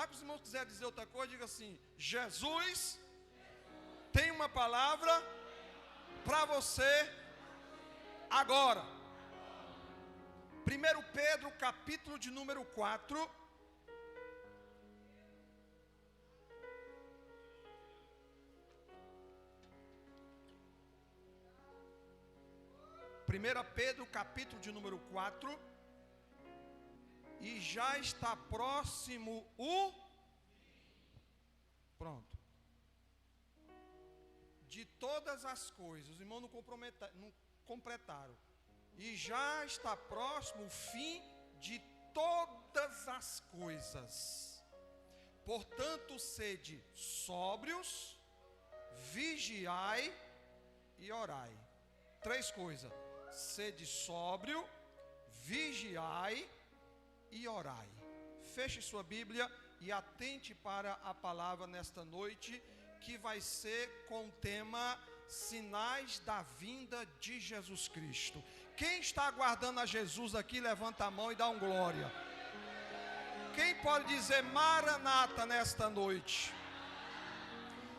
Já que os irmãos quiserem dizer outra coisa, diga assim: Jesus tem uma palavra para você agora. 1 Pedro, capítulo de número 4. Pedro, capítulo de número 4. E já está próximo o... Pronto. De todas as coisas. Os irmãos não completaram. E já está próximo o fim de todas as coisas. Portanto, sede sóbrios, vigiai e orai. 3 coisas: sede sóbrio, vigiai e orai. Feche sua Bíblia e atente para a palavra nesta noite, que vai ser com o tema Sinais da vinda de Jesus Cristo. Quem está aguardando a Jesus aqui, levanta a mão e dá um glória. Quem pode dizer Maranata nesta noite?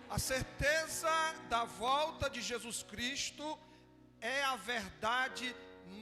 A certeza da volta de Jesus Cristo é a verdade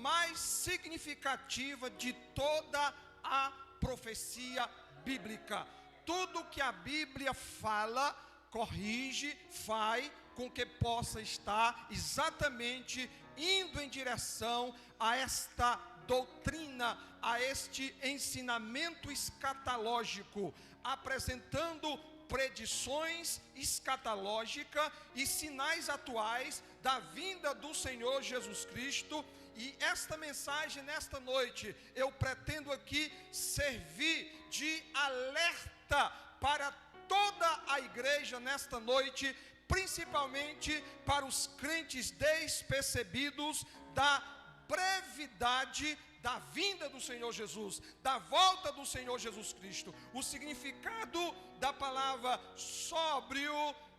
mais significativa de toda a profecia bíblica. Tudo que a Bíblia fala, corrige, faz com que possa estar exatamente indo em direção a esta doutrina, a este ensinamento escatológico, apresentando predições escatológicas e sinais atuais da vinda do Senhor Jesus Cristo. E esta mensagem nesta noite, eu pretendo aqui servir de alerta para toda a igreja nesta noite, principalmente para os crentes despercebidos da brevidade da vinda do Senhor Jesus, da volta do Senhor Jesus Cristo. O significado da palavra sóbrio,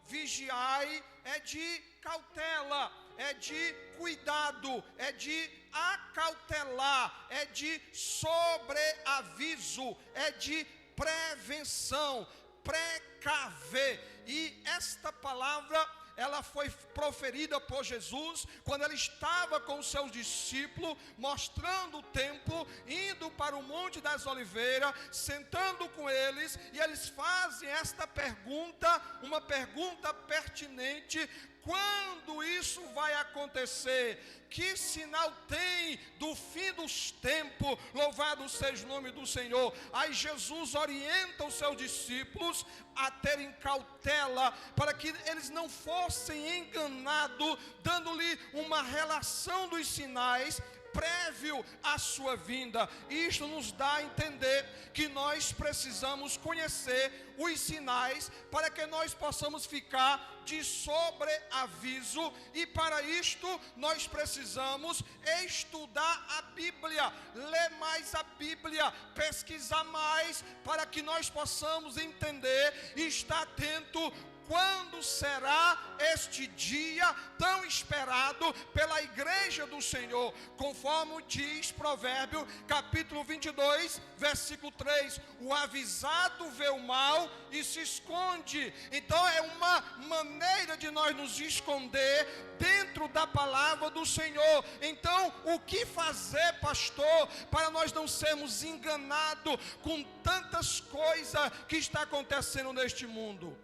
vigiai, é de cautela, é de cuidado, é de acautelar, é de sobreaviso, é de prevenção, precaver. E esta palavra, ela foi proferida por Jesus quando ele estava com os seus discípulos, mostrando o templo, indo para o Monte das Oliveiras, sentando com eles, e eles fazem esta pergunta, uma pergunta pertinente: quando isso vai acontecer? Que sinal tem do fim dos tempos? Louvado seja o nome do Senhor. Aí Jesus orienta os seus discípulos a terem cautela, para que eles não fossem enganados, dando-lhe uma relação dos sinais prévio à sua vinda. Isto nos dá a entender que nós precisamos conhecer os sinais para que nós possamos ficar de sobreaviso, e para isto nós precisamos estudar a Bíblia, ler mais a Bíblia, pesquisar mais, para que nós possamos entender e estar atento quando será este dia tão esperado pela igreja do Senhor, conforme diz Provérbio capítulo 22, versículo 3, o avisado vê o mal e se esconde. Então é uma maneira de nós nos esconder dentro da palavra do Senhor. Então, o que fazer, pastor, para nós não sermos enganados com tantas coisas que está acontecendo neste mundo?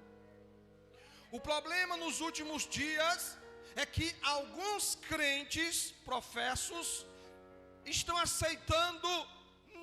O problema nos últimos dias é que alguns crentes professos estão aceitando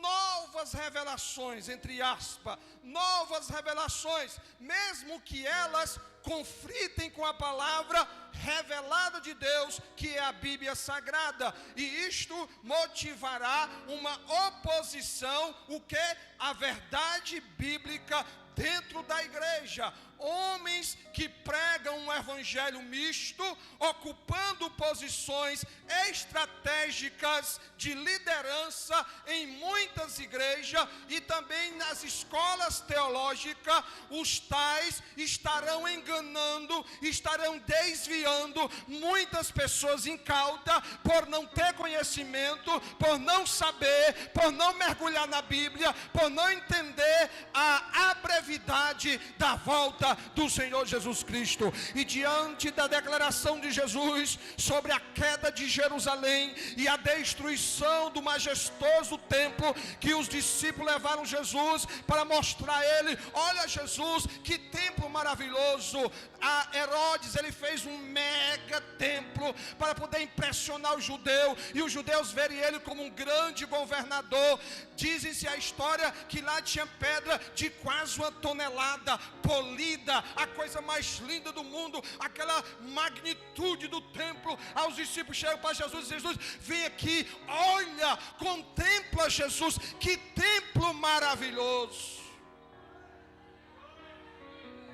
novas revelações, entre aspas, novas revelações, mesmo que elas conflitem com a palavra revelada de Deus, que é a Bíblia Sagrada, e isto motivará uma oposição, o que? A verdade bíblica dentro da igreja. Homens que pregam um evangelho misto, ocupando posições estratégicas de liderança em muitas igrejas e também nas escolas teológicas. Os tais estarão enganando, estarão desviando muitas pessoas incautas por não ter conhecimento, por não saber, por não mergulhar na Bíblia, por não entender a abreviação brevidade da volta do Senhor Jesus Cristo. E diante da declaração de Jesus sobre a queda de Jerusalém e a destruição do majestoso templo, que os discípulos levaram Jesus para mostrar a ele: olha Jesus, que templo maravilhoso. A Herodes, ele fez um mega templo para poder impressionar o judeu, e os judeus verem ele como um grande governador. Dizem-se a história que lá tinha pedra de quase 1 tonelada, polida, a coisa mais linda do mundo, aquela magnitude do templo. Aos discípulos chegam para Jesus e Jesus: vem aqui, olha, contempla Jesus, que templo maravilhoso.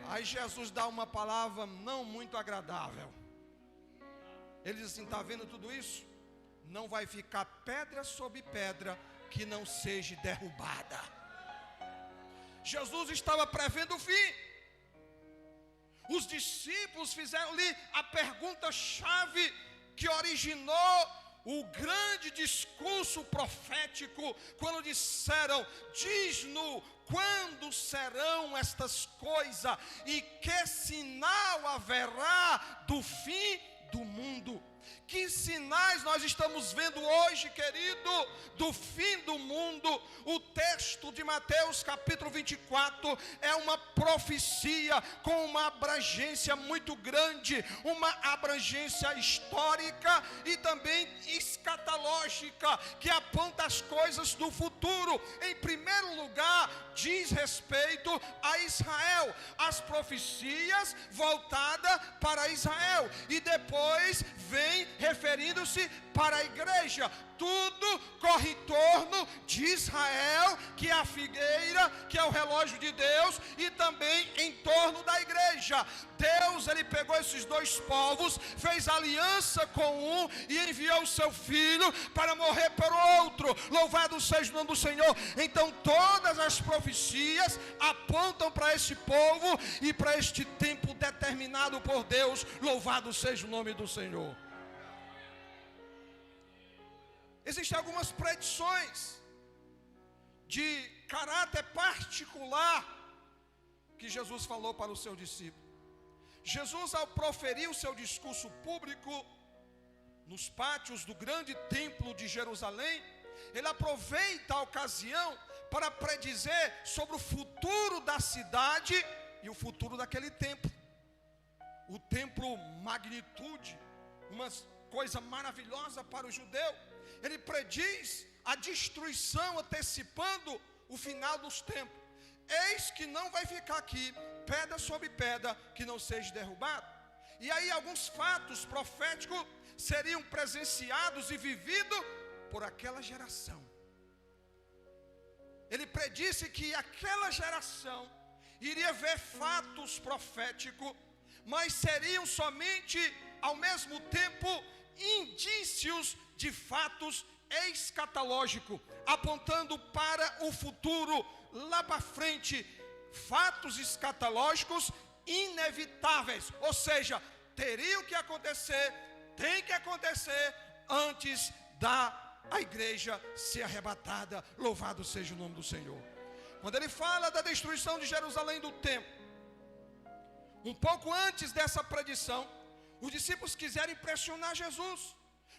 Aí Jesus dá uma palavra não muito agradável. Ele diz assim: está vendo tudo isso? Não vai ficar pedra sobre pedra que não seja derrubada. Jesus estava prevendo o fim. Os discípulos fizeram-lhe a pergunta-chave que originou o grande discurso profético, quando disseram: diz-nos quando serão estas coisas e que sinal haverá do fim do mundo. Que sinais nós estamos vendo hoje, querido, do fim do mundo? O texto de Mateus capítulo 24 é uma profecia com uma abrangência muito grande, uma abrangência histórica e também escatológica, que aponta as coisas do futuro. Em primeiro lugar, diz respeito a Israel, as profecias voltadas para Israel, e depois vem referindo-se para a igreja. Tudo corre em torno de Israel, que é a figueira, que é o relógio de Deus, e também em torno da igreja. Deus, ele pegou esses dois povos, fez aliança com um e enviou o seu filho para morrer por outro. Louvado seja o nome do Senhor. Então todas as profecias apontam para esse povo e para este tempo determinado por Deus. Louvado seja o nome do Senhor. Existem algumas predições de caráter particular que Jesus falou para o seu discípulo. Jesus, ao proferir o seu discurso público nos pátios do grande templo de Jerusalém, ele aproveita a ocasião para predizer sobre o futuro da cidade e o futuro daquele templo. O templo magnitude, uma coisa maravilhosa para o judeu. Ele prediz a destruição, antecipando o final dos tempos. Eis que não vai ficar aqui pedra sobre pedra que não seja derrubado. E aí alguns fatos proféticos seriam presenciados e vividos por aquela geração. Ele predisse que aquela geração iria ver fatos proféticos, mas seriam somente, ao mesmo tempo, indícios de fatos escatológicos, apontando para o futuro, lá para frente, fatos escatológicos inevitáveis, ou seja, teriam que acontecer, tem que acontecer antes da igreja ser arrebatada. Louvado seja o nome do Senhor. Quando ele fala da destruição de Jerusalém, do templo, um pouco antes dessa predição, os discípulos quiseram impressionar Jesus,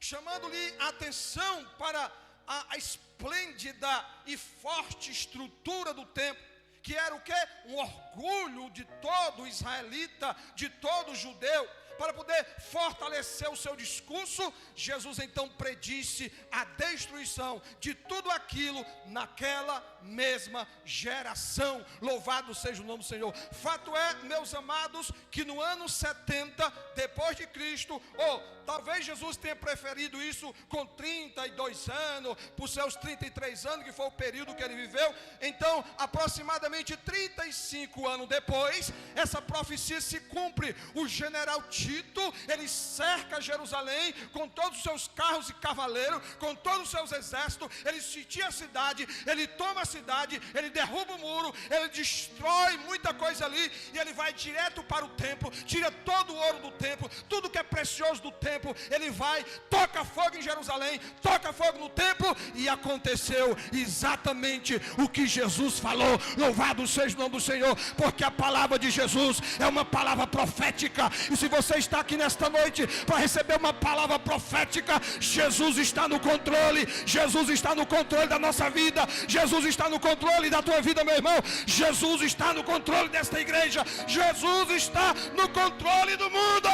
chamando-lhe a atenção para a esplêndida e forte estrutura do templo, que era o quê? Um orgulho de todo israelita, de todo judeu. Para poder fortalecer o seu discurso, Jesus então predisse a destruição de tudo aquilo naquela mesma geração. Louvado seja o nome do Senhor. Fato é, meus amados, que no ano 70 depois de Cristo, ou talvez Jesus tenha preferido isso com 32 anos, por seus 33 anos, que foi o período que ele viveu. Então, aproximadamente 35 anos depois, essa profecia se cumpre. O general Egito, ele cerca Jerusalém com todos os seus carros e cavaleiros, com todos os seus exércitos, ele sitia a cidade, ele toma a cidade, ele derruba o muro, ele destrói muita coisa ali, e ele vai direto para o templo, tira todo o ouro do templo, tudo que é precioso do templo, ele vai, toca fogo em Jerusalém, toca fogo no templo, e aconteceu exatamente o que Jesus falou. Louvado seja o nome do Senhor, porque a palavra de Jesus é uma palavra profética, e se você está aqui nesta noite para receber uma palavra profética, Jesus está no controle, Jesus está no controle da nossa vida, Jesus está no controle da tua vida, meu irmão, Jesus está no controle desta igreja, Jesus está no controle do mundo.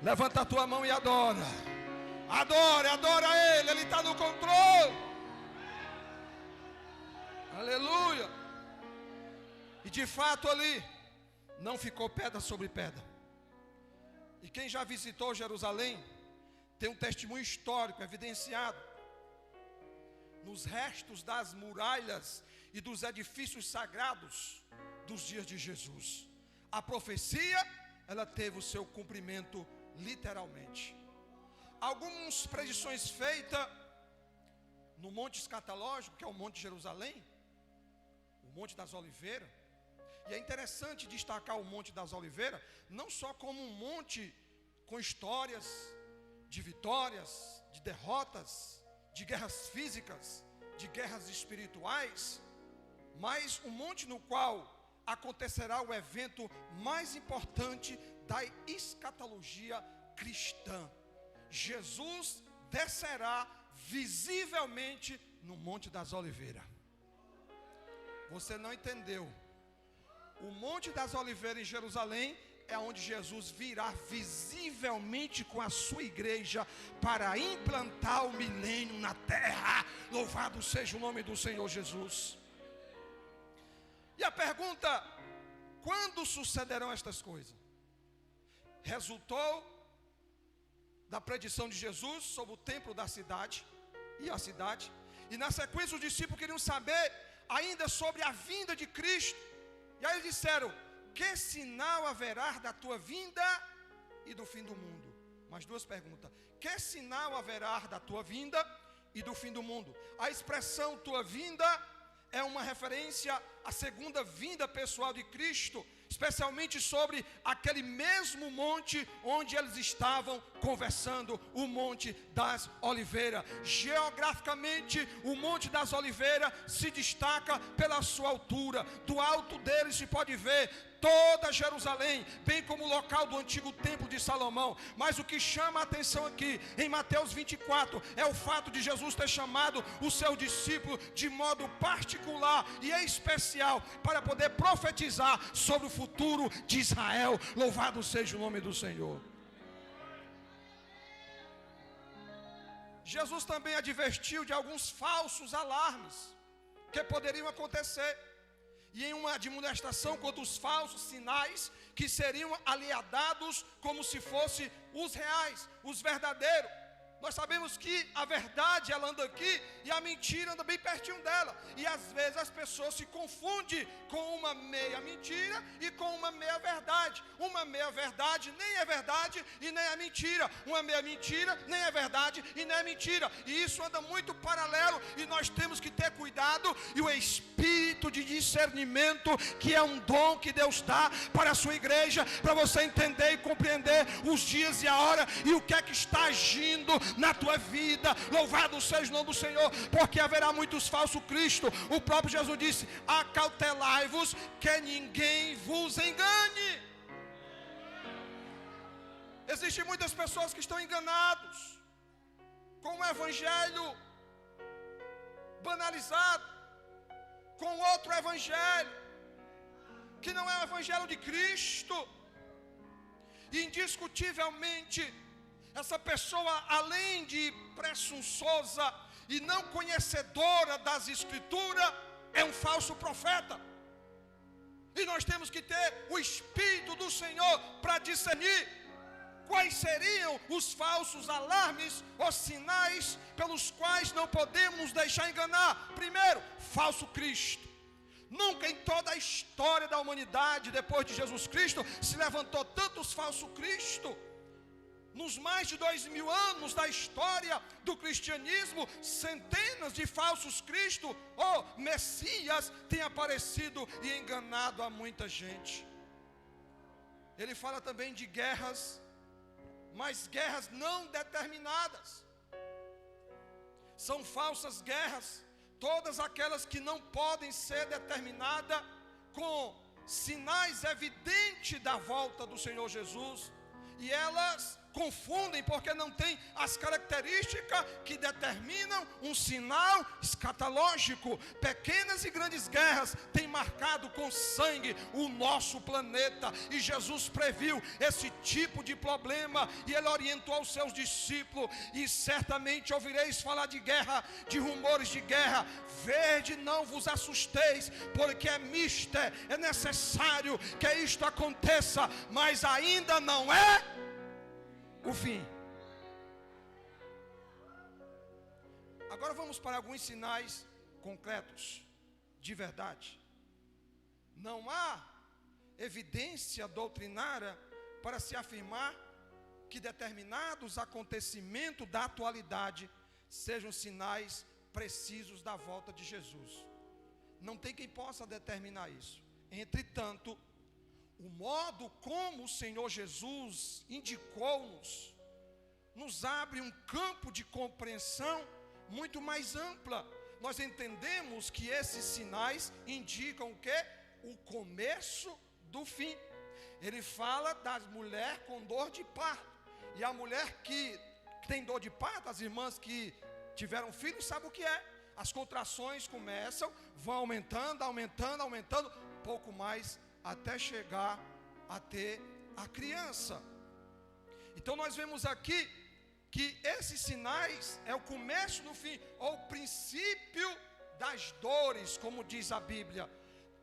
Levanta a tua mão e adora, adora Ele, Ele está no controle. Aleluia. E de fato ali não ficou pedra sobre pedra. E quem já visitou Jerusalém tem um testemunho histórico evidenciado nos restos das muralhas e dos edifícios sagrados dos dias de Jesus. A profecia, ela teve o seu cumprimento literalmente. Algumas predições feitas no Monte Escatológico, que é o Monte de Jerusalém, o Monte das Oliveiras. E é interessante destacar o Monte das Oliveiras, não só como um monte com histórias de vitórias, de derrotas, de guerras físicas, de guerras espirituais, mas um monte no qual acontecerá o evento mais importante da escatologia cristã. Jesus descerá visivelmente no Monte das Oliveiras. Você não entendeu? O Monte das Oliveiras em Jerusalém é onde Jesus virá visivelmente com a sua igreja para implantar o milênio na terra. Louvado seja o nome do Senhor Jesus. E a pergunta: quando sucederão estas coisas? Resultou da predição de Jesus sobre o templo da cidade e a cidade. E na sequência os discípulos queriam saber ainda sobre a vinda de Cristo. E aí eles disseram: que sinal haverá da tua vinda e do fim do mundo? Mais duas perguntas: que sinal haverá da tua vinda e do fim do mundo? A expressão tua vinda é uma referência à segunda vinda pessoal de Cristo, especialmente sobre aquele mesmo monte onde eles estavam conversando, o Monte das Oliveiras. Geograficamente, o Monte das Oliveiras se destaca pela sua altura. Do alto dele se pode ver toda Jerusalém, bem como o local do antigo templo de Salomão. Mas o que chama a atenção aqui, em Mateus 24, é o fato de Jesus ter chamado o seu discípulo de modo particular e especial para poder profetizar sobre o futuro de Israel. Louvado seja o nome do Senhor. Jesus também advertiu de alguns falsos alarmes que poderiam acontecer, e em uma admoestação contra os falsos sinais que seriam aliadados como se fossem os reais, os verdadeiros. Nós sabemos que a verdade ela anda aqui e a mentira anda bem pertinho dela. E às vezes as pessoas se confundem com uma meia mentira e com uma meia verdade. Uma meia verdade nem é verdade e nem é mentira. Uma meia mentira nem é verdade e nem é mentira. E isso anda muito paralelo e nós temos que ter cuidado. E o espírito de discernimento, que é um dom que Deus dá para a sua igreja, para você entender e compreender os dias e a hora e o que é que está agindo na tua vida. Louvado seja o nome do Senhor, porque haverá muitos falsos cristos. O próprio Jesus disse: acautelai-vos que ninguém vos engane. Existem muitas pessoas que estão enganados com o evangelho banalizado, com outro evangelho que não é o evangelho de Cristo. Indiscutivelmente, essa pessoa, além de presunçosa e não conhecedora das Escrituras, é um falso profeta. E nós temos que ter o Espírito do Senhor para discernir quais seriam os falsos alarmes ou sinais pelos quais não podemos nos deixar enganar. Primeiro, falso Cristo. Nunca em toda a história da humanidade, depois de Jesus Cristo, se levantou tantos falsos cristos. Nos mais de 2000 anos da história do cristianismo, centenas de falsos cristos ou messias têm aparecido e enganado a muita gente. Ele fala também de guerras, mas guerras não determinadas. São falsas guerras, todas aquelas que não podem ser determinadas com sinais evidentes da volta do Senhor Jesus. E elas confundem porque não tem as características que determinam um sinal escatológico. Pequenas e grandes guerras têm marcado com sangue o nosso planeta, e Jesus previu esse tipo de problema, e ele orientou aos seus discípulos: e certamente ouvireis falar de guerra, de rumores de guerra. Vede, não vos assusteis, porque é mister, é necessário que isto aconteça, mas ainda não é o fim. Agora vamos para alguns sinais concretos de verdade. Não há evidência doutrinária para se afirmar que determinados acontecimentos da atualidade sejam sinais precisos da volta de Jesus. Não tem quem possa determinar isso. Entretanto, o modo como o Senhor Jesus indicou-nos, nos abre um campo de compreensão muito mais ampla. Nós entendemos que esses sinais indicam o quê? O começo do fim. Ele fala das mulheres com dor de parto. E a mulher que tem dor de parto, as irmãs que tiveram filhos, sabem o que é. As contrações começam, vão aumentando, pouco mais até chegar a ter a criança. Então nós vemos aqui que esses sinais é o começo do fim, ou o princípio das dores, como diz a Bíblia.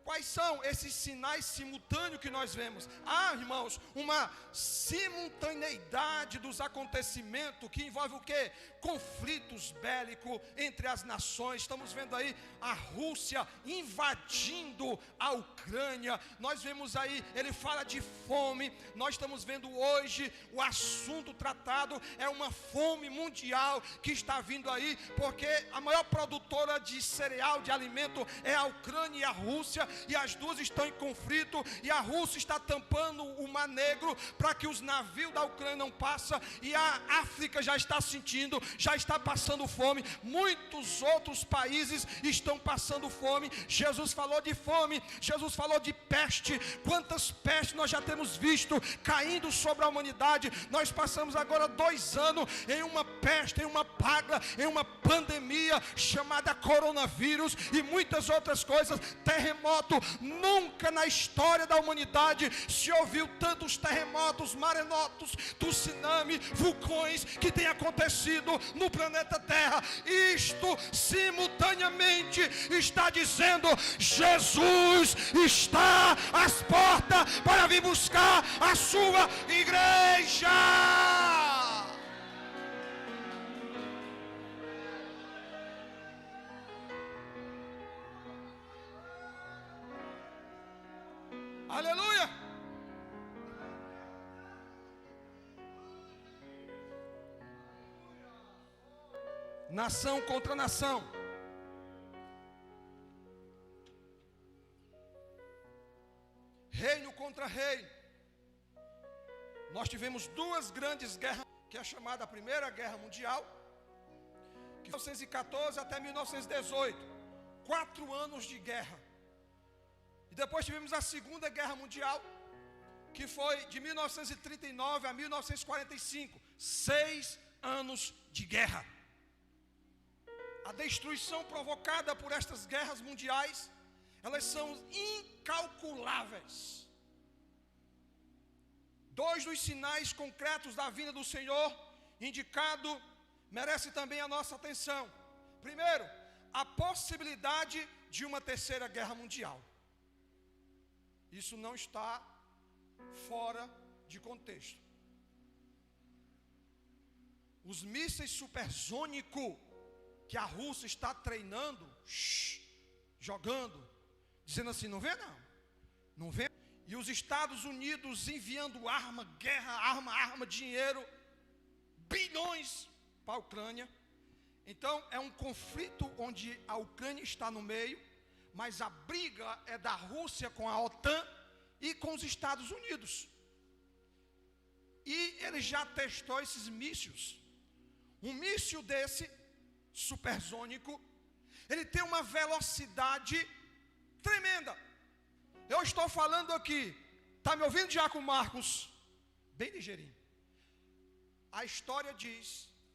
Quais são esses sinais simultâneos que nós vemos? Irmãos, uma simultaneidade dos acontecimentos que envolve o quê? Conflitos bélicos entre as nações. Estamos vendo aí a Rússia invadindo a Ucrânia. Nós vemos aí, ele fala de fome. Nós estamos vendo hoje o assunto tratado é uma fome mundial que está vindo aí, porque a maior produtora de cereal, de alimento, é a Ucrânia e a Rússia. E as duas estão em conflito, e a Rússia está tampando o Mar Negro para que os navios da Ucrânia não passem, e a África já está sentindo, já está passando fome. Muitos outros países estão passando fome. Jesus falou de fome, Jesus falou de peste. Quantas pestes nós já temos visto caindo sobre a humanidade. Nós passamos agora 2 anos em uma peste, em uma praga, em uma pandemia chamada coronavírus e muitas outras coisas, terremoto. Nunca na história da humanidade se ouviu tantos terremotos, maremotos, tsunami, vulcões que tem acontecido no planeta Terra. Isto simultaneamente está dizendo: Jesus está às portas para vir buscar a sua igreja. Aleluia! Nação contra nação. Reino contra reino. Nós tivemos 2 grandes guerras, que é a chamada Primeira Guerra Mundial, de 1914 até 1918. 4 anos de guerra. E depois tivemos a Segunda Guerra Mundial, que foi de 1939 a 1945. 6 anos de guerra. A destruição provocada por estas guerras mundiais, elas são incalculáveis. 2 dos sinais concretos da vinda do Senhor indicado merece também a nossa atenção. Primeiro, a possibilidade de uma terceira guerra mundial. Isso não está fora de contexto. Os mísseis supersônicos que a Rússia está treinando, jogando, dizendo assim: não vê não, não vê. E os Estados Unidos enviando arma, guerra, arma, dinheiro, bilhões para a Ucrânia. Então é um conflito onde a Ucrânia está no meio, mas a briga é da Rússia com a OTAN e com os Estados Unidos. E ele já testou esses mísseis. Um míssil desse, supersônico, ele tem uma velocidade tremenda. Eu estou falando aqui, está me ouvindo, Diácono Marcos? Bem ligeirinho. A história diz,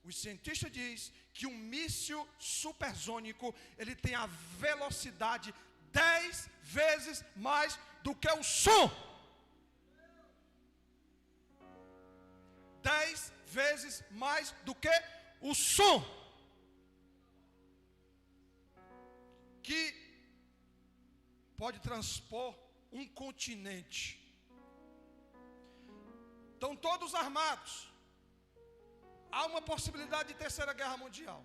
os cientistas dizem que um míssil supersônico, ele tem a velocidade 10 vezes mais do que o som. 10 vezes mais do que o som. Que pode transpor um continente. Estão todos armados. Há uma possibilidade de terceira guerra mundial.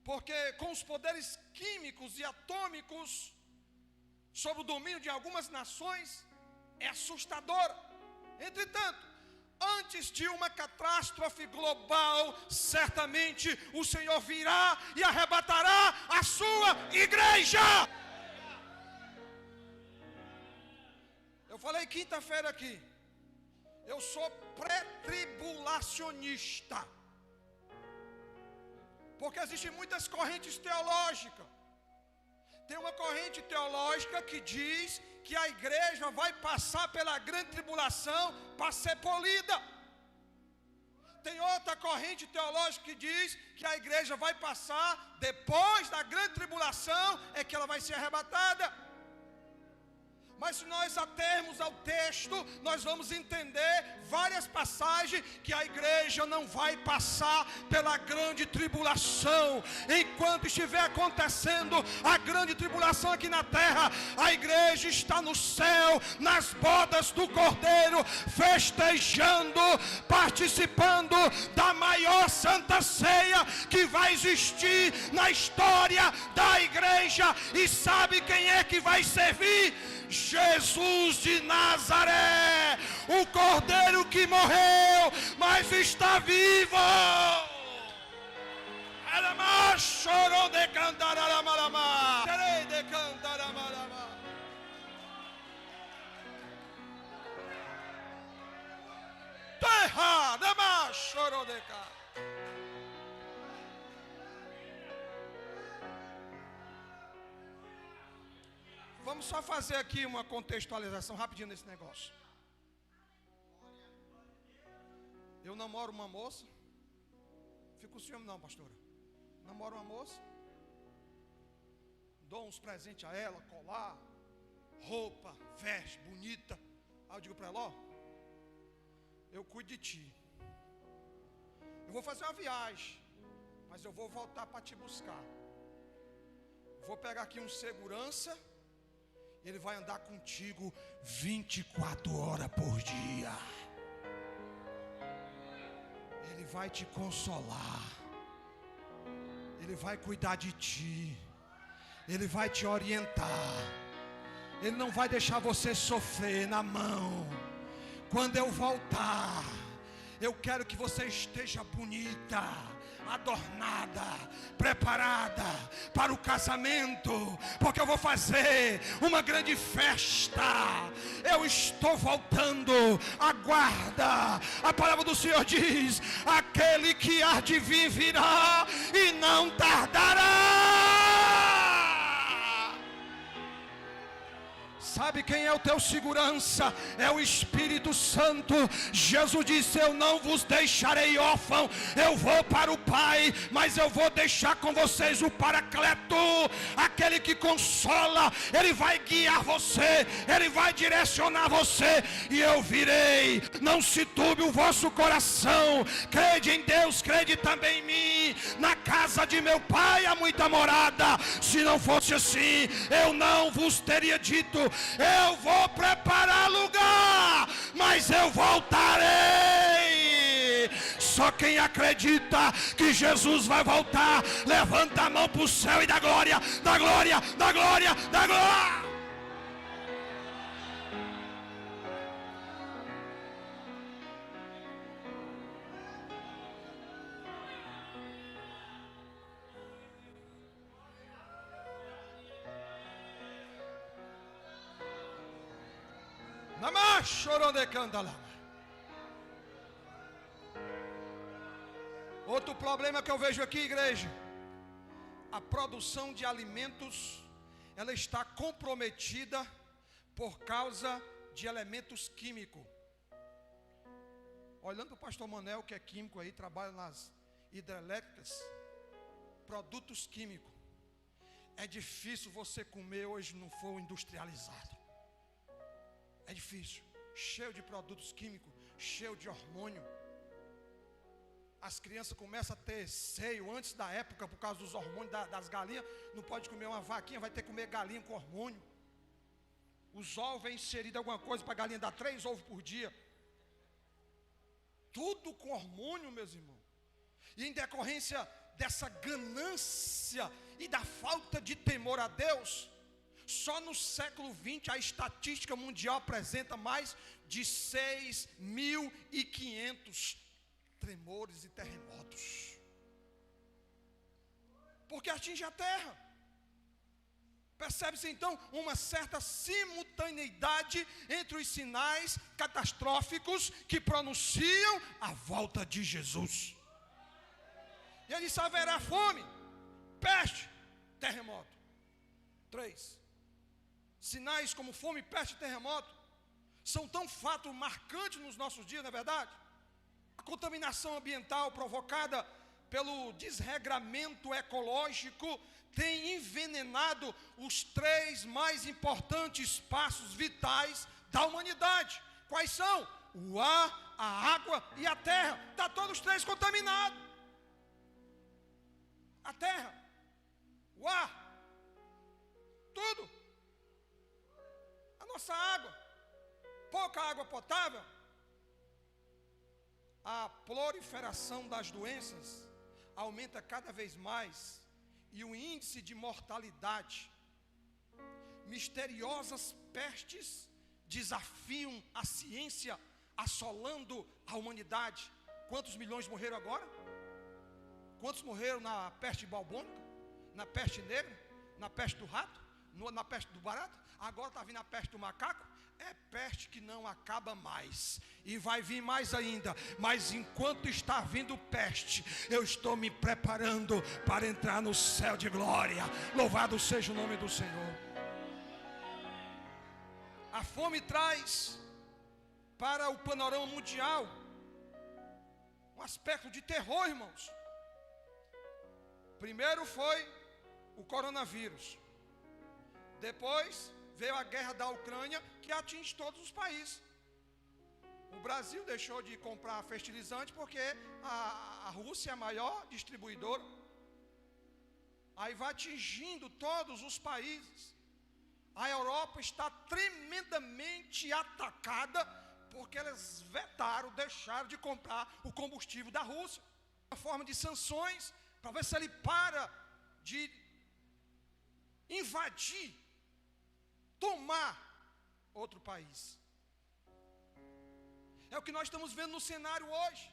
Porque com os poderes químicos e atômicos sob o domínio de algumas nações, é assustadora. Entretanto, antes de uma catástrofe global, certamente o Senhor virá e arrebatará a sua igreja. Eu falei quinta-feira aqui, eu sou pré-tribulacionista, porque existem muitas correntes teológicas. Tem uma corrente teológica que diz que a igreja vai passar pela grande tribulação para ser polida. Tem outra corrente teológica que diz que a igreja vai passar depois da grande tribulação, é que ela vai ser arrebatada. Mas se nós atermos ao texto, nós vamos entender várias passagens que a igreja não vai passar pela grande tribulação. Enquanto estiver acontecendo a grande tribulação aqui na terra, a igreja está no céu, nas bodas do Cordeiro, festejando, participando da maior santa ceia que vai existir na história da igreja. E sabe quem é que vai servir? Jesus de Nazaré, o Cordeiro que morreu, mas está vivo. Chorou de cantar a malama, terei de cantar a malama. Terra, demais, chorou de cá. Vamos só fazer aqui uma contextualização rapidinho nesse negócio. Eu namoro uma moça. Fico com ciúme não, pastora. Namoro uma moça. Dou uns presentes a ela, colar, roupa, veste, bonita. Aí eu digo para ela, ó, eu cuido de ti. Eu vou fazer uma viagem, mas eu vou voltar para te buscar. Vou pegar aqui um segurança. Ele vai andar contigo 24 horas por dia. Ele vai te consolar. Ele vai cuidar de ti. Ele vai te orientar. Ele não vai deixar você sofrer na mão. Quando eu voltar, eu quero que você esteja bonita, adornada, preparada para o casamento, porque eu vou fazer uma grande festa. Eu estou voltando, aguarda. A palavra do Senhor diz: aquele que há de vir virá e não tardará. Sabe quem é o teu segurança? É o Espírito Santo. Jesus disse: eu não vos deixarei órfão, eu vou para o Pai, mas eu vou deixar com vocês o Paracleto, aquele que consola. Ele vai guiar você, ele vai direcionar você, e eu virei. Não se turbe o vosso coração, crede em Deus, crede também em mim. Na casa de meu Pai há muita morada. Se não fosse assim, eu não vos teria dito. Eu vou preparar lugar, mas eu voltarei. Só quem acredita que Jesus vai voltar, levanta a mão para o céu e dá glória, dá glória, dá glória, dá glória. Outro problema que eu vejo aqui, igreja, a produção de alimentos, ela está comprometida por causa de elementos químicos. Olhando para o pastor Manel, que é químico aí, trabalha nas hidrelétricas, produtos químicos. É difícil você comer hoje não for industrializado. É difícil, cheio de produtos químicos, cheio de hormônio. As crianças começam a ter seio antes da época por causa dos hormônios das galinhas. Não pode comer uma vaquinha, vai ter que comer galinha com hormônio. Os ovos é inserido alguma coisa para a galinha dar 3 ovos por dia. Tudo com hormônio, meus irmãos. E em decorrência dessa ganância e da falta de temor a Deus, só no século XX a estatística mundial apresenta mais de 6.500 tremores e terremotos. Porque atinge a terra. Percebe-se então uma certa simultaneidade entre os sinais catastróficos que pronunciam a volta de Jesus. E ele disse: haverá fome, peste, terremoto. 3. Sinais como fome, peste e terremoto são tão fato marcante nos nossos dias, não é verdade? A contaminação ambiental provocada pelo desregramento ecológico tem envenenado os 3 mais importantes espaços vitais da humanidade. Quais são? O ar, a água e a terra. Está todos os 3 contaminados. A terra, o ar, tudo. A nossa água, pouca água potável. A proliferação das doenças aumenta cada vez mais e o índice de mortalidade. Misteriosas pestes desafiam a ciência, assolando a humanidade. Quantos milhões morreram agora? Quantos morreram na peste balbônica, na peste negra, na peste do rato, na peste do barato? Agora está vindo a peste do macaco. É peste que não acaba mais, e vai vir mais ainda. Mas enquanto está vindo peste, eu estou me preparando para entrar no céu de glória. Louvado seja o nome do Senhor. A fome traz para o panorama mundial um aspecto de terror, irmãos. Primeiro foi o coronavírus. Depois veio a guerra da Ucrânia, que atinge todos os países. O Brasil deixou de comprar fertilizante porque a Rússia é a maior distribuidora. Aí vai atingindo todos os países. A Europa está tremendamente atacada porque eles vetaram, deixaram de comprar o combustível da Rússia. Uma forma de sanções para ver se ele para de invadir, tomar outro país. É o que nós estamos vendo no cenário hoje.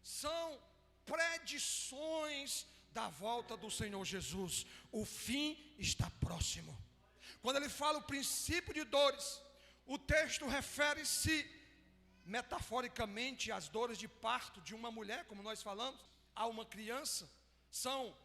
São predições da volta do Senhor Jesus. O fim está próximo. Quando ele fala o princípio de dores, o texto refere-se metaforicamente às dores de parto de uma mulher, como nós falamos, a uma criança. São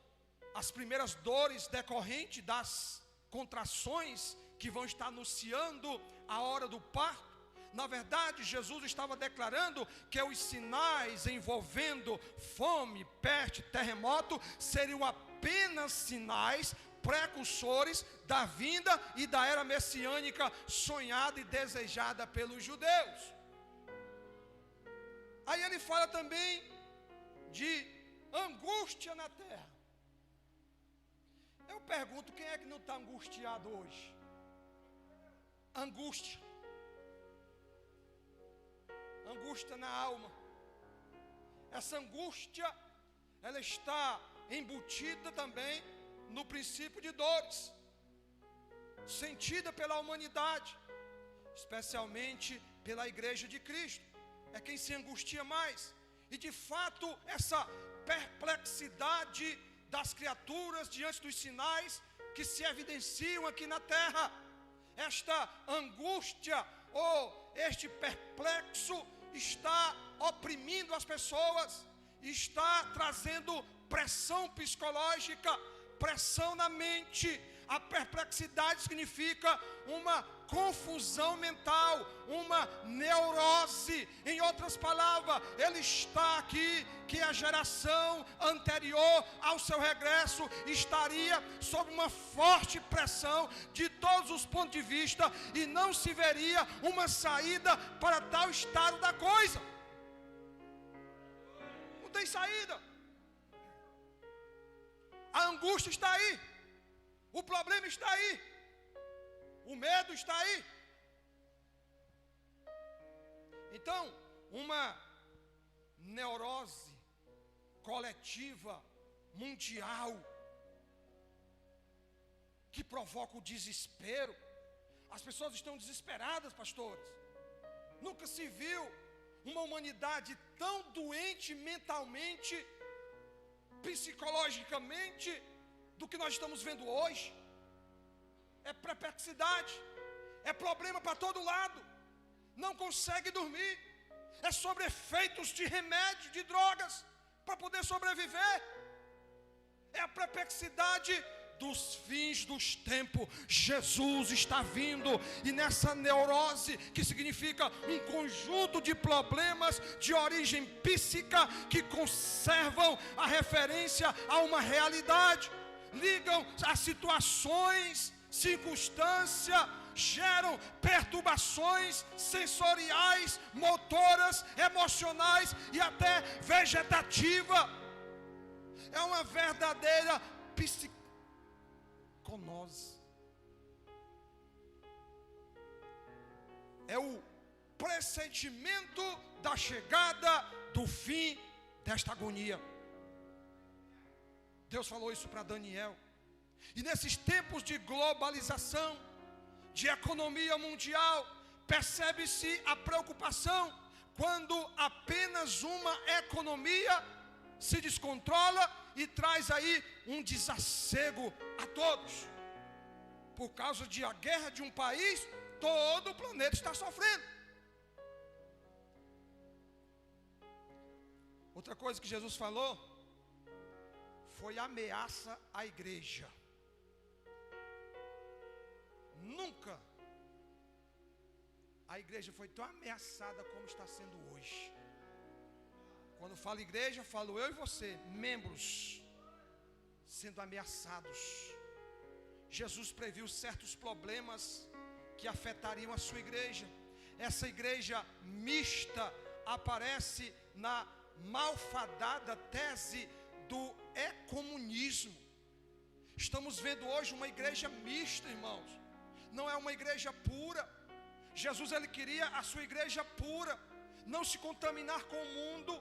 as primeiras dores decorrentes das contrações que vão estar anunciando a hora do parto. Na verdade, Jesus estava declarando que os sinais envolvendo fome, peste, terremoto seriam apenas sinais precursores da vinda e da era messiânica sonhada e desejada pelos judeus. Aí ele fala também de angústia na terra. Eu pergunto, quem é que não está angustiado hoje? Angústia na alma. essa angústia, ela está embutida também no princípio de dores, sentida pela humanidade, especialmente pela igreja de Cristo. É quem se angustia mais. E de fato, essa perplexidade das criaturas diante dos sinais que se evidenciam aqui na terra, esta angústia ou este perplexo está oprimindo as pessoas, está trazendo pressão psicológica, pressão na mente. A perplexidade significa uma confusão mental, uma neurose. Em outras palavras, ele está aqui que a geração anterior ao seu regresso estaria sob uma forte pressão de todos os pontos de vista e não se veria uma saída para tal estado da coisa. Não tem saída. A angústia está aí. O problema está aí. O medo está aí. Então, uma neurose coletiva, mundial, que provoca o desespero. As pessoas estão desesperadas, pastores. Nunca se viu uma humanidade tão doente mentalmente, psicologicamente, do que nós estamos vendo hoje. É perplexidade, é problema para todo lado, não consegue dormir, é sobre efeitos de remédio, de drogas, para poder sobreviver. É a perplexidade dos fins dos tempos. Jesus está vindo, e nessa neurose, que significa um conjunto de problemas de origem psíquica que conservam a referência a uma realidade, ligam as situações, circunstâncias, geram perturbações sensoriais, motoras, emocionais e até vegetativa. É uma verdadeira psiconose. É o pressentimento da chegada do fim desta agonia. Deus falou isso para Daniel. E nesses tempos de globalização, de economia mundial, percebe-se a preocupação quando apenas uma economia se descontrola e traz aí um desassossego a todos. Por causa de a guerra de um país, todo o planeta está sofrendo. Outra coisa que Jesus falou foi ameaça à igreja. Nunca a igreja foi tão ameaçada como está sendo hoje. Quando falo igreja, falo eu e você, membros, sendo ameaçados. Jesus previu certos problemas que afetariam a sua igreja. Essa igreja mista aparece na malfadada tese do ecumenismo. Estamos vendo hoje uma igreja mista, irmãos. Não é uma igreja pura. Jesus, ele queria a sua igreja pura, não se contaminar com o mundo,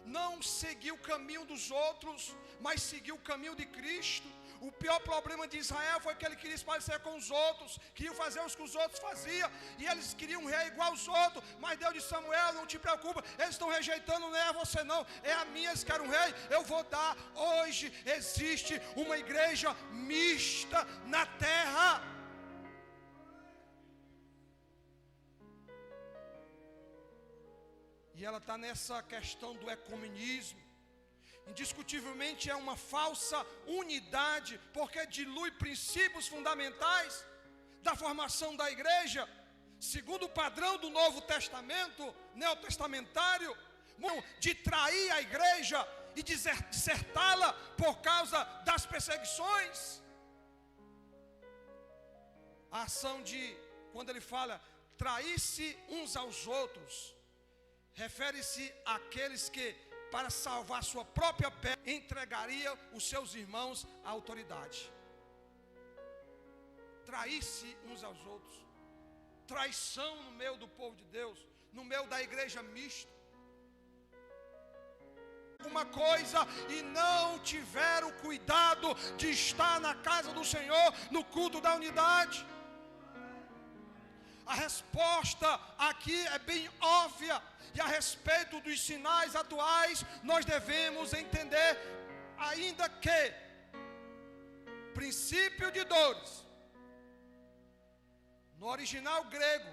não seguir o caminho dos outros, mas seguir o caminho de Cristo. O pior problema de Israel foi que ele queria se parecer com os outros, queria fazer o que os outros faziam, e eles queriam um rei igual aos outros. Mas Deus disse: Samuel, não te preocupa, eles estão rejeitando, não é a você não, é a minha. Eles querem um rei, eu vou dar. Hoje existe uma igreja mista na terra. E ela está nessa questão do ecumenismo. Indiscutivelmente é uma falsa unidade, porque dilui princípios fundamentais da formação da igreja, segundo o padrão do Novo Testamento, neotestamentário, de trair a igreja e desertá-la por causa das perseguições. A ação de, quando ele fala trair-se uns aos outros, refere-se àqueles que, para salvar sua própria pele, entregaria os seus irmãos à autoridade. Trair-se uns aos outros, traição no meio do povo de Deus, no meio da igreja mista. alguma coisa e não tiveram cuidado de estar na casa do Senhor, no culto da unidade. A resposta aqui é bem óbvia, e a respeito dos sinais atuais, nós devemos entender ainda que princípio de dores, no original grego,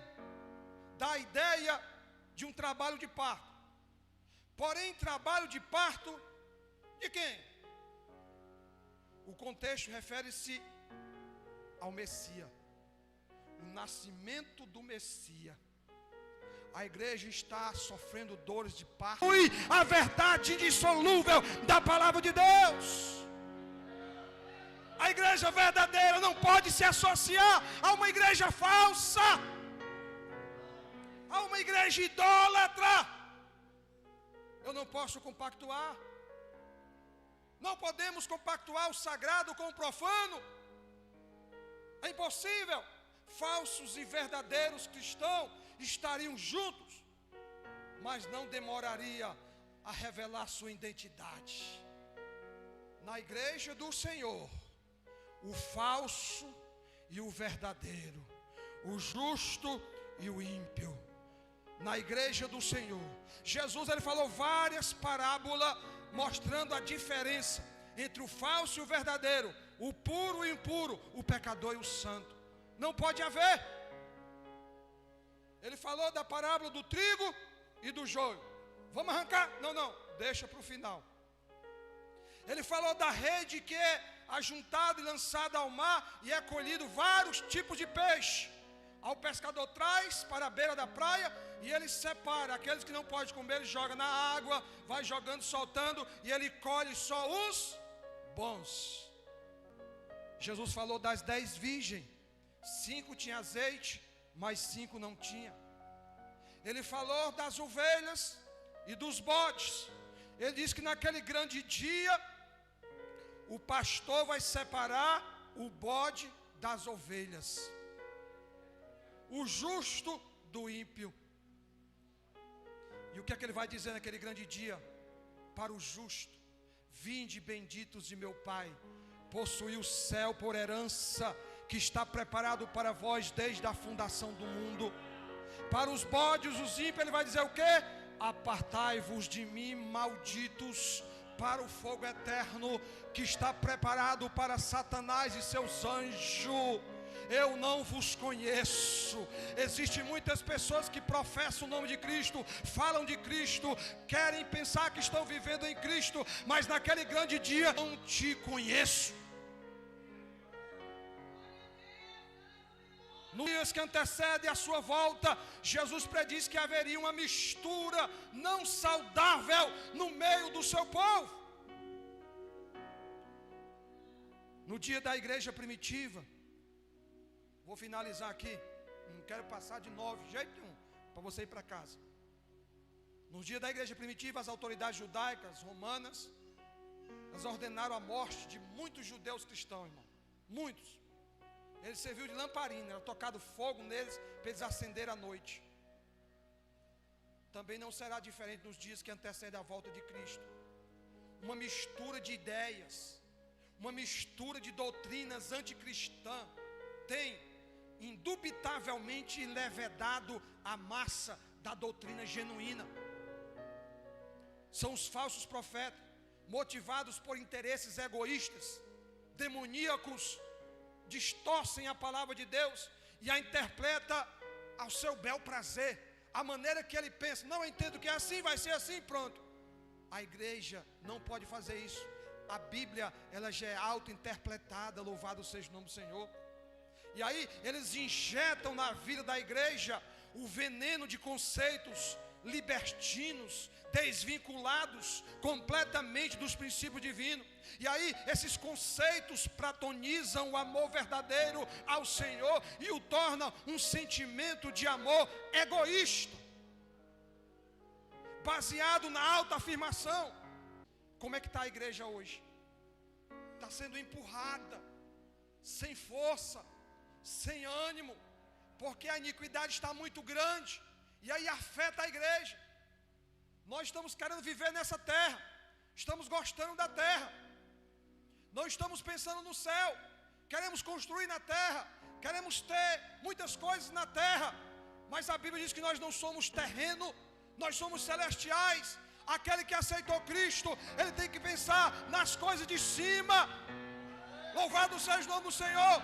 dá a ideia de um trabalho de parto. Porém, trabalho de parto de quem? O contexto refere-se ao Messias, o nascimento do Messias. A igreja está sofrendo dores de parto. A verdade indissolúvel da palavra de Deus. A igreja verdadeira não pode se associar a uma igreja falsa, a uma igreja idólatra. Eu não posso compactuar. Não podemos compactuar o sagrado com o profano. É impossível. Falsos e verdadeiros cristãos estariam juntos, mas não demoraria a revelar sua identidade. Na igreja do Senhor, o falso e o verdadeiro, o justo e o ímpio. Na igreja do Senhor, Jesus ele falou várias parábolas mostrando a diferença entre o falso e o verdadeiro, o puro e o impuro, o pecador e o santo. Não pode haver. Ele falou da parábola do trigo e do joio. Vamos arrancar? Não, deixa para o final. Ele falou da rede que é ajuntada e lançada ao mar e é colhido vários tipos de peixe. Ao pescador traz para a beira da praia e ele separa aqueles que não pode comer, ele joga na água, vai jogando, soltando, e ele colhe só os bons. Jesus falou das 10 virgens, 5 tinham azeite, mas 5 não tinha. Ele falou das ovelhas e dos bodes. Ele disse que naquele grande dia o pastor vai separar o bode das ovelhas, o justo do ímpio. E o que é que ele vai dizer naquele grande dia? Para o justo: vinde benditos de meu Pai, possuí o céu por herança, que está preparado para vós desde a fundação do mundo. Para os bodes, os ímpios, ele vai dizer o quê? Apartai-vos de mim, malditos, para o fogo eterno, que está preparado para Satanás e seus anjos. Eu não vos conheço. Existem muitas pessoas que professam o nome de Cristo, falam de Cristo, querem pensar que estão vivendo em Cristo, mas naquele grande dia, não te conheço. Nos dias que antecedem a sua volta, Jesus prediz que haveria uma mistura não saudável no meio do seu povo. No dia da igreja primitiva, vou finalizar aqui, não quero passar de 9, de jeito nenhum, para você ir para casa. No dia da igreja primitiva, as autoridades judaicas, romanas, elas ordenaram a morte de muitos judeus cristãos, irmão. Muitos. Ele serviu de lamparina, era tocado fogo neles para eles acenderem à noite. Também não será diferente nos dias que antecedem a volta de Cristo. Uma mistura de ideias, uma mistura de doutrinas anticristãs tem indubitavelmente levedado a massa da doutrina genuína. São os falsos profetas, motivados por interesses egoístas, demoníacos, distorcem a palavra de Deus e a interpreta ao seu bel prazer, a maneira que ele pensa. Não, eu entendo que é assim, vai ser assim, pronto. A igreja não pode fazer isso. A Bíblia, ela já é auto-interpretada, louvado seja o nome do Senhor. E aí eles injetam na vida da igreja o veneno de conceitos libertinos, desvinculados completamente dos princípios divinos. E aí esses conceitos platonizam o amor verdadeiro ao Senhor e o tornam um sentimento de amor egoísta, baseado na autoafirmação. Como é que está a igreja hoje? Está sendo empurrada, sem força, sem ânimo, porque a iniquidade está muito grande, e aí afeta a igreja. Nós estamos querendo viver nessa terra, estamos gostando da terra, não estamos pensando no céu, queremos construir na terra, queremos ter muitas coisas na terra, mas a Bíblia diz que nós não somos terreno, nós somos celestiais. Aquele que aceitou Cristo, ele tem que pensar nas coisas de cima. Louvado seja o nome do Senhor.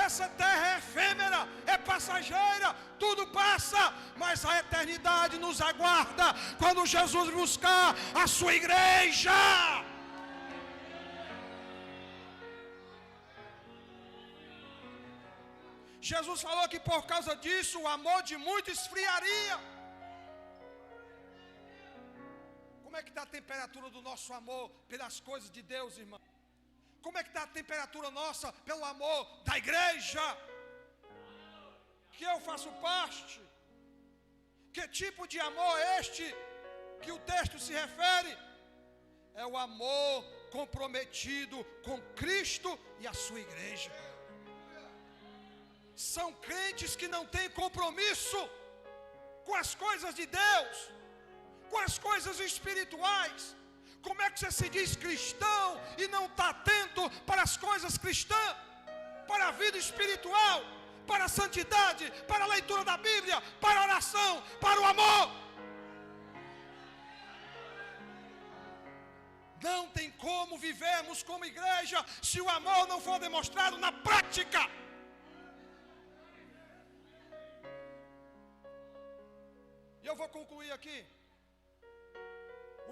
Essa terra é efêmera, é passageira, tudo passa, mas a eternidade nos aguarda quando Jesus buscar a sua igreja. Jesus falou que por causa disso o amor de muitos esfriaria. Como é que está a temperatura do nosso amor pelas coisas de Deus, irmão? Como é que está a temperatura nossa pelo amor da igreja que eu faço parte? Que tipo de amor é este que o texto se refere? É o amor comprometido com Cristo e a sua igreja. São crentes que não têm compromisso com as coisas de Deus, com as coisas espirituais. Como é que você se diz cristão e não está atento para as coisas cristãs, para a vida espiritual, para a santidade, para a leitura da Bíblia, para a oração, para o amor? Não tem como vivermos como igreja se o amor não for demonstrado na prática. E eu vou concluir aqui.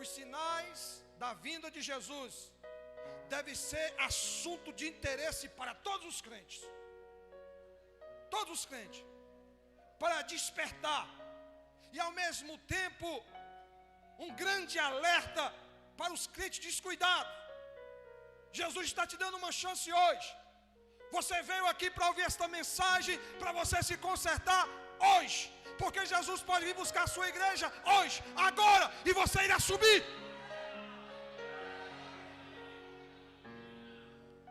Os sinais da vinda de Jesus devem ser assunto de interesse para todos os crentes. Todos os crentes. Para despertar. E ao mesmo tempo, um grande alerta para os crentes descuidados. Jesus está te dando uma chance hoje. Você veio aqui para ouvir esta mensagem, para você se consertar hoje. Porque Jesus pode vir buscar a sua igreja hoje, agora, e você irá subir.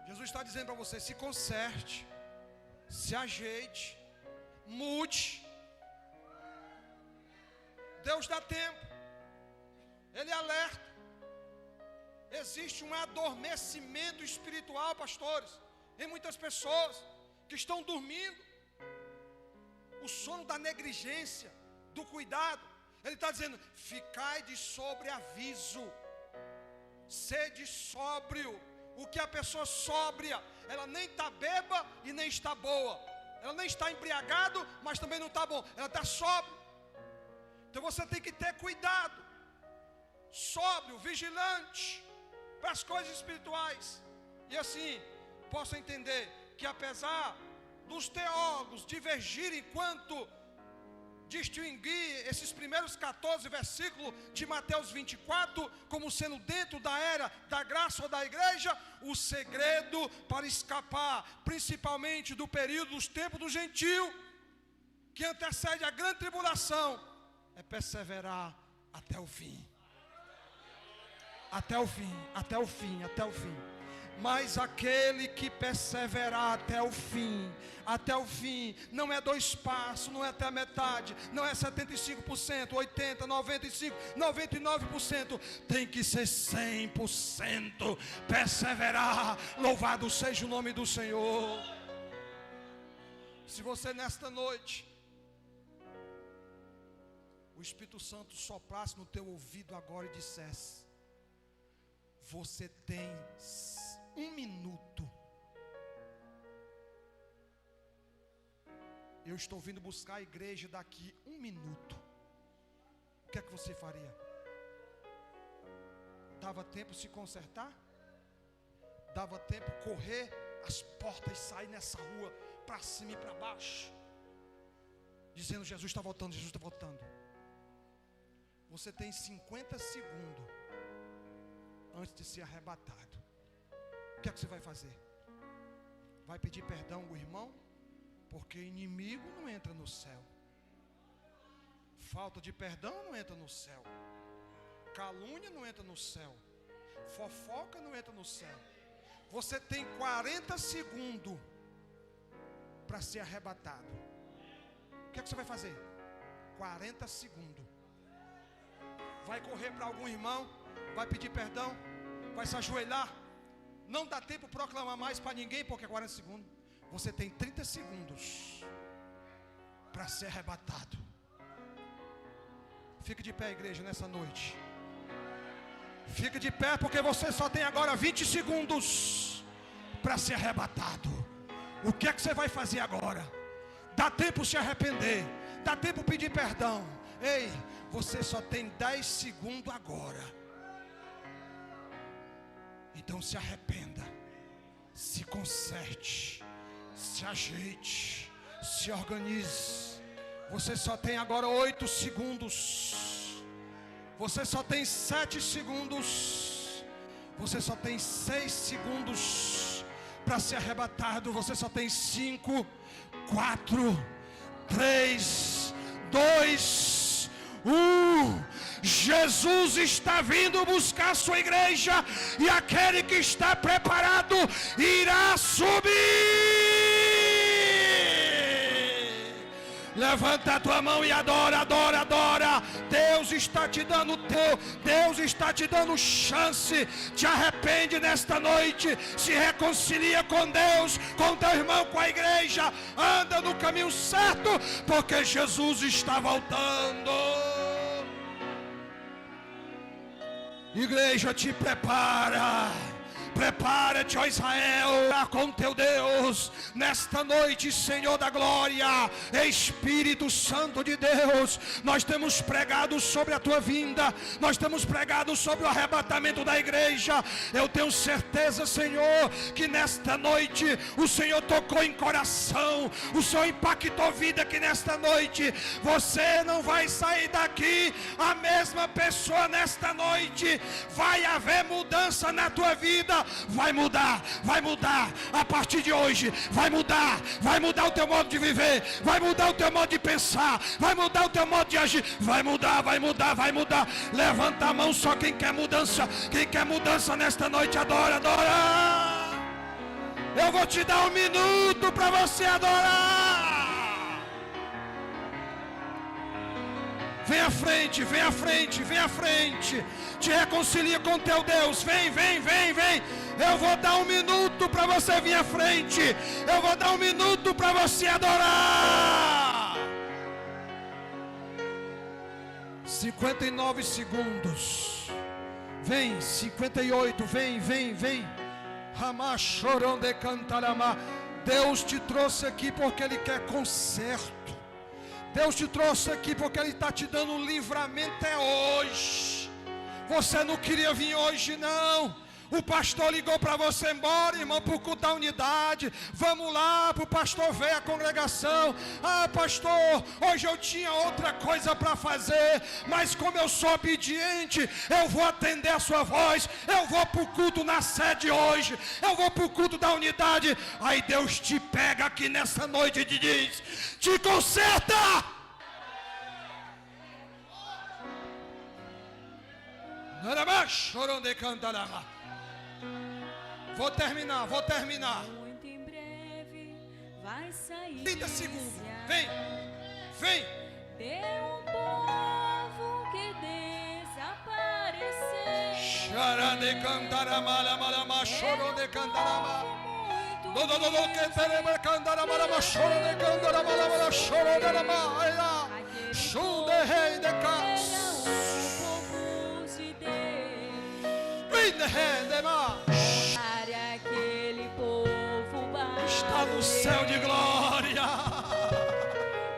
Jesus está dizendo para você: se conserte, se ajeite, mude. Deus dá tempo, Ele alerta. Existe um adormecimento espiritual, pastores, em muitas pessoas que estão dormindo. O sono da negligência, do cuidado. Ele está dizendo: ficai de sobreaviso, sede sóbrio. O que a pessoa sóbria, ela nem está beba e nem está boa. Ela nem está embriagado, mas também não está bom. Ela está sóbrio. Então você tem que ter cuidado, sóbrio, vigilante para as coisas espirituais. E assim, posso entender que apesar dos teólogos divergirem quanto distinguir esses primeiros 14 versículos de Mateus 24 como sendo dentro da era da graça ou da igreja, o segredo para escapar principalmente do período dos tempos do gentio, que antecede a grande tribulação, é perseverar até o fim. Até o fim, até o fim, até o fim. Mas aquele que perseverar até o fim, não é 2 passos, não é até a metade, não é 75%, 80%, 95%, 99%, tem que ser 100%, perseverar, louvado seja o nome do Senhor. Se você nesta noite, o Espírito Santo soprasse no teu ouvido agora e dissesse: você tem 1 minuto. Eu estou vindo buscar a igreja daqui 1 minuto. O que é que você faria? Dava tempo de se consertar? Dava tempo de correr as portas e sair nessa rua para cima e para baixo, dizendo: Jesus está voltando, Jesus está voltando. Você tem 50 segundos antes de ser arrebatado. O que é que você vai fazer? Vai pedir perdão ao irmão? Porque inimigo não entra no céu. Falta de perdão não entra no céu. Calúnia não entra no céu. Fofoca não entra no céu. Você tem 40 segundos para ser arrebatado. O que é que você vai fazer? 40 segundos. Vai correr para algum irmão? Vai pedir perdão? vai se ajoelhar. Não dá tempo de proclamar mais para ninguém, porque é 40 segundos. Você tem 30 segundos para ser arrebatado. Fique de pé, igreja, nessa noite. Fique de pé, porque você só tem agora 20 segundos para ser arrebatado. O que é que você vai fazer agora? Dá tempo de se arrepender, dá tempo de pedir perdão. Ei, você só tem 10 segundos agora. Então se arrependa, se conserte, se ajeite, se organize. Você só tem agora 8 segundos. Você só tem 7 segundos. Você só tem 6 segundos para ser arrebatado. Você só tem 5, 4, 3, 2, 1. Jesus está vindo buscar a sua igreja, e aquele que está preparado irá subir. Levanta a tua mão e adora, adora, adora. Deus está te dando Deus está te dando chance. Te arrepende nesta noite, se reconcilia com Deus, com teu irmão, com a igreja. Anda no caminho certo, porque Jesus está voltando. Igreja, te prepara. Prepara-te, ó Israel, com teu Deus. Nesta noite, Senhor da glória, Espírito Santo de Deus, nós temos pregado sobre a tua vinda. Nós temos pregado sobre o arrebatamento da igreja. Eu tenho certeza, Senhor, que nesta noite o Senhor tocou em coração, o Senhor impactou vida, que nesta noite você não vai sair daqui a mesma pessoa. Nesta noite vai haver mudança na tua vida. Vai mudar a partir de hoje. Vai mudar o teu modo de viver, vai mudar o teu modo de pensar, vai mudar o teu modo de agir. Vai mudar. Levanta a mão só quem quer mudança. Quem quer mudança nesta noite, adora, adora. Eu vou te dar 1 minuto para você adorar. Vem à frente, vem à frente, vem à frente. Te reconcilia com teu Deus. Vem. Eu vou dar 1 minuto para você vir à frente. Eu vou dar 1 minuto para você adorar. 59 segundos. Vem, 58, vem. Ramá chorão de cantarama. Deus te trouxe aqui porque Ele quer conserto. Deus te trouxe aqui porque Ele está te dando um livramento hoje. Você não queria vir hoje, não. O pastor ligou para você, embora, irmão, para o culto da unidade. Vamos lá, para o pastor ver a congregação. Ah, pastor, hoje eu tinha outra coisa para fazer, mas como eu sou obediente, eu vou atender a sua voz. Eu vou para o culto na sede hoje. Eu vou para o culto da unidade. Aí Deus te pega aqui nessa noite e te diz: te conserta. Vou terminar. Muito em breve vai sair. 30 segundos. Vem. De um povo que desapareceu. Chorando cantarama, lama, chorando cantarama. Do que terema cantarama, lama, chorando cantarama, lama, chorando lama. Chunde rei de cas. Aquele povo está no céu de glória.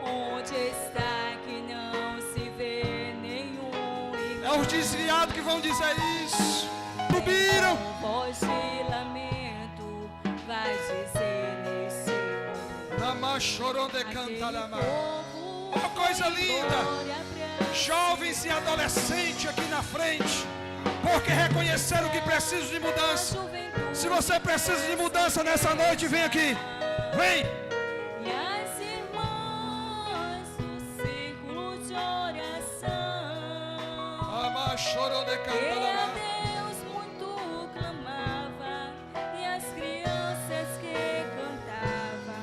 Onde está que não se vê nenhum irmão. É os desviados que vão dizer isso. Subiram. Voz de lamento vai dizer nesse mundo. Lama chorou de cantarama. Povo Uma coisa linda. glória pra Jovens e adolescentes aqui na frente, porque reconheceram que precisam de mudança. Se você precisa de mudança nessa noite, vem aqui. Vem. E as irmãs do círculo de oração. Ama chorou de cantarama.